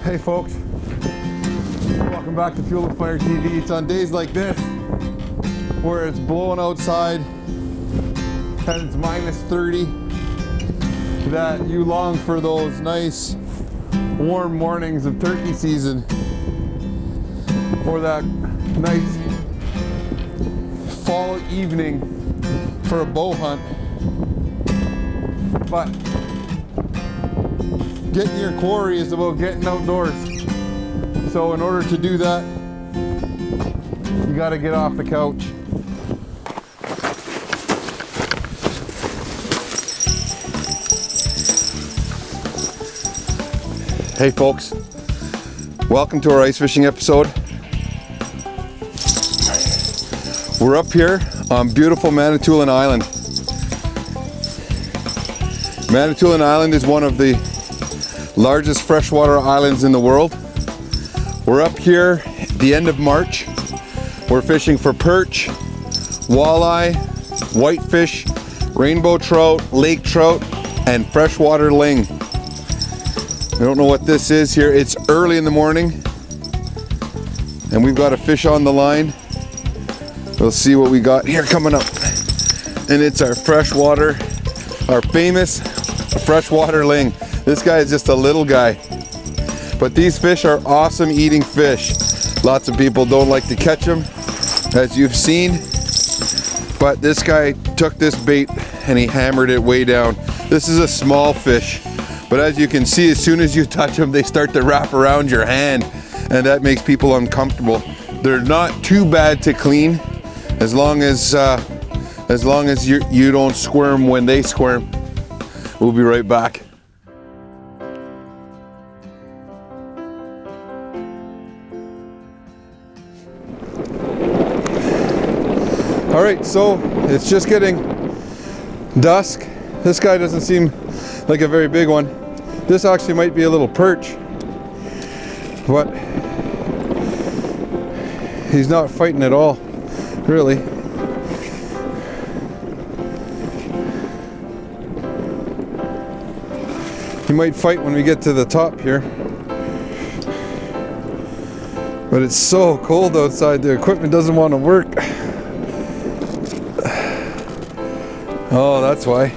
Hey folks, welcome back to Fuel and Fire TV. It's on days like this where it's blowing outside and it's minus 30 that you long for those nice warm mornings of turkey season, or that nice fall evening for a bow hunt. But getting your quarry is about getting outdoors. So in order to do that, you got to get off the couch. Hey folks, welcome to our ice fishing episode. We're up here on beautiful Manitoulin Island. Manitoulin Island is one of the largest freshwater islands in the world. We're up here at the end of March. We're fishing for perch, walleye, whitefish, rainbow trout, lake trout, and freshwater ling. I don't know what this is here. It's early in the morning and we've got a fish on the line. We'll see what we got here coming up. And it's our freshwater, our famous freshwater ling. This guy is just a little guy, but these fish are awesome eating fish. Lots of people don't like to catch them, as you've seen, but this guy took this bait and he hammered it way down. This is a small fish, but as you can see, as soon as you touch them, they start to wrap around your hand, and that makes people uncomfortable. They're not too bad to clean, as long as you don't squirm when they squirm. We'll be right back. All right, so it's just getting dusk. This guy doesn't seem like a very big one. This actually might be a little perch, but he's not fighting at all, really. He might fight when we get to the top here. But it's so cold outside, the equipment doesn't want to work. Oh, that's why.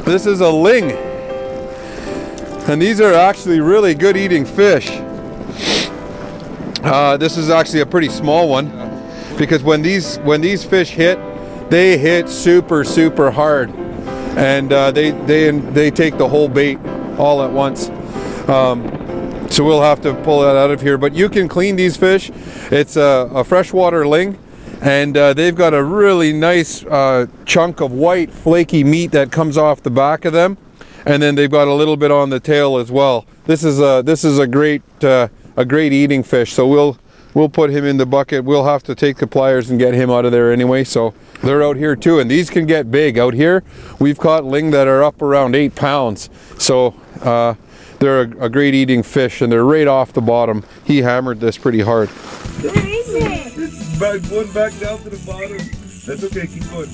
This is a ling. And these are actually really good eating fish. This is actually a pretty small one, because when these fish hit, they hit super hard. And they take the whole bait all at once. So we'll have to pull that out of here. But you can clean these fish. It's a freshwater ling, and they've got a really nice chunk of white flaky meat that comes off the back of them, and then they've got a little bit on the tail as well. This is a great eating fish. So we'll put him in the bucket. We'll have to take the pliers and get him out of there anyway. So they're out here too, and these can get big. Out here we've caught ling that are up around 8 pounds. So they're a great eating fish, and they're right off the bottom. He hammered this pretty hard. Where is it? It's going back down to the bottom. That's okay, keep going.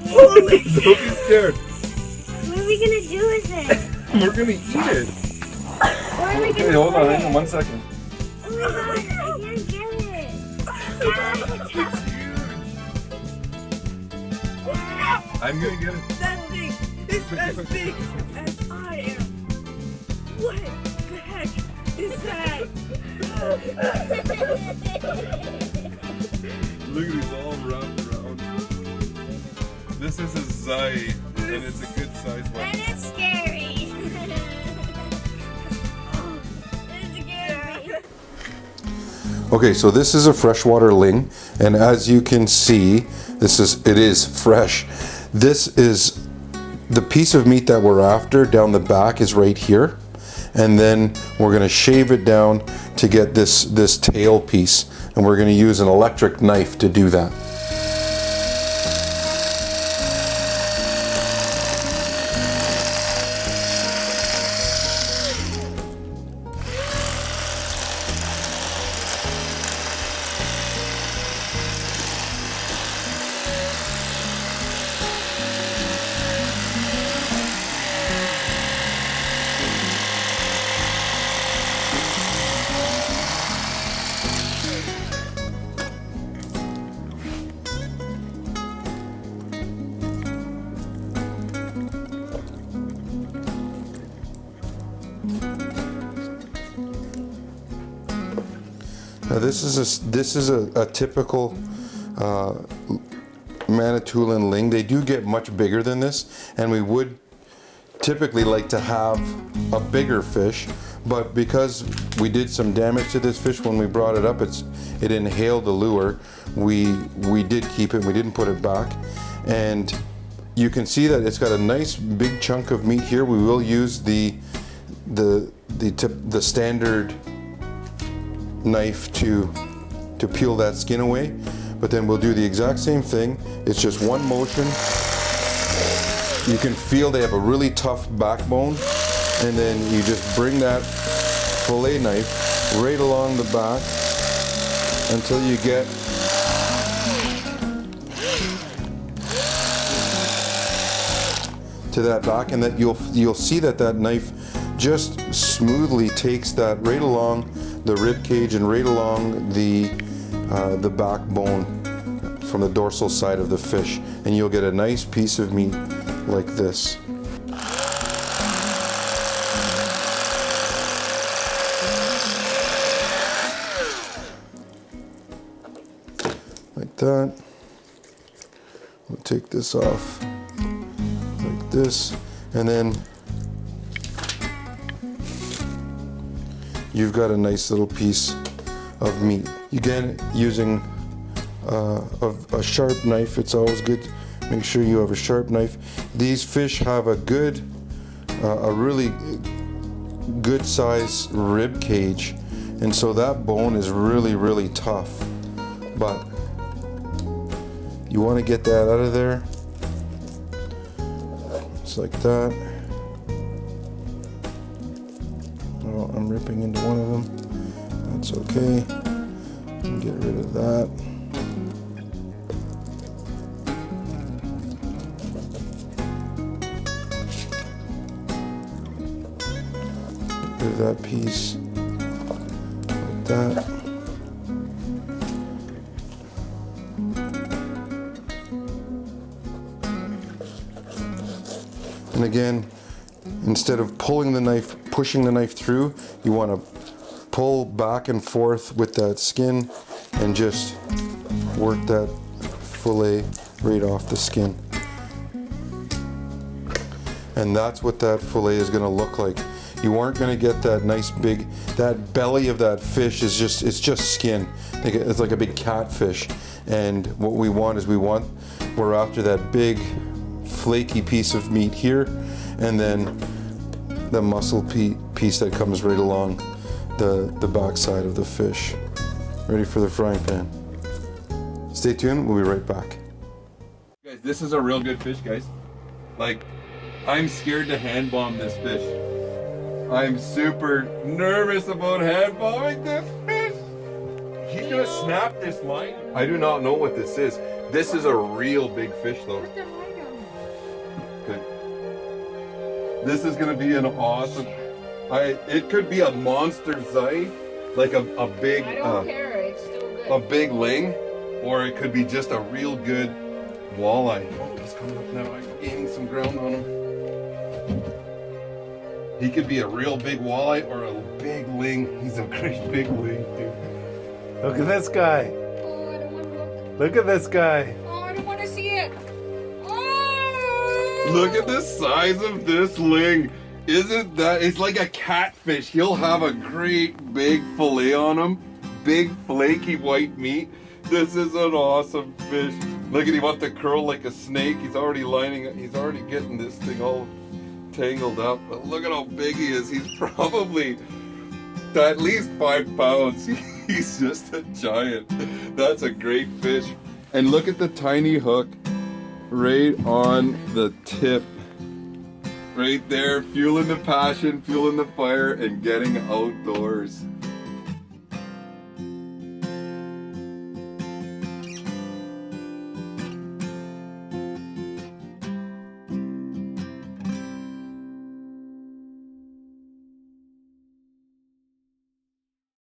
Holy! Don't be scared. What are we gonna do with it? We're gonna eat it. Where are we gonna Okay, hold on, put hang on it? 1 second. Oh my god, I can't get it. It's huge. I'm gonna get it. That big! It's as big as I am! What the heck is that? Look at it all wrapped around. This is a zai, and it's a good size one. And it's scary. It's scary. Okay, so this is a freshwater ling, and as you can see, it is fresh. This is the piece of meat that we're after. Down the back is right here, and then we're going to shave it down to get this tail piece, and we're going to use an electric knife to do that. Now this is a typical Manitoulin ling. They do get much bigger than this, and we would typically like to have a bigger fish, but because we did some damage to this fish when we brought it up, it inhaled the lure. We did keep it. We didn't put it back, and you can see that it's got a nice big chunk of meat here. We will use the standard knife to peel that skin away, but then we'll do the exact same thing. It's just one motion. You can feel they have a really tough backbone, and then you just bring that fillet knife right along the back until you get to that back, and that you'll see that knife just smoothly takes that right along the rib cage and right along the backbone from the dorsal side of the fish, and you'll get a nice piece of meat like this. Like that. We'll take this off like this, and then you've got a nice little piece of meat. Again, using a sharp knife, it's always good. Make sure you have a sharp knife. These fish have a really good size rib cage, and so that bone is really, really tough. But you want to get that out of there. Just like that. Oh, I'm ripping into one of them. That's okay. Get rid of that. Get rid of that piece. Like that. And again, instead of pulling the knife, pushing the knife through, you want to pull back and forth with that skin and just work that fillet right off the skin. And that's what that fillet is going to look like. You aren't going to get that nice big, that belly of that fish is it's just skin. It's like a big catfish. And what we want is we're after that big flaky piece of meat here, and then the muscle piece that comes right along the back side of the fish. Ready for the frying pan. Stay tuned, we'll be right back. Guys, this is a real good fish, guys. Like, I'm scared to hand bomb this fish. I'm super nervous about hand bombing this fish. He's gonna snap this line. I do not know what this is. This is a real big fish though. Okay. This is gonna be an awesome. It could be a monster zai, like a big. I don't care. It's still good. A big ling, or it could be just a real good walleye. Oh, he's coming up now. I'm gaining some ground on him. He could be a real big walleye or a big ling. He's a great big ling, dude. Look at this guy. Oh, I don't want to look. Look at this guy. Oh, I don't want to see it. Oh! Look at the size of this ling. Isn't that? It's like a catfish. He'll have a great big fillet on him. Big flaky white meat. This is an awesome fish. Look at him up to curl like a snake. He's already getting this thing all tangled up. But look at how big he is. He's probably at least 5 pounds. He's just a giant. That's a great fish. And look at the tiny hook right on the tip. Right there, fueling the passion, fueling the fire, and getting outdoors.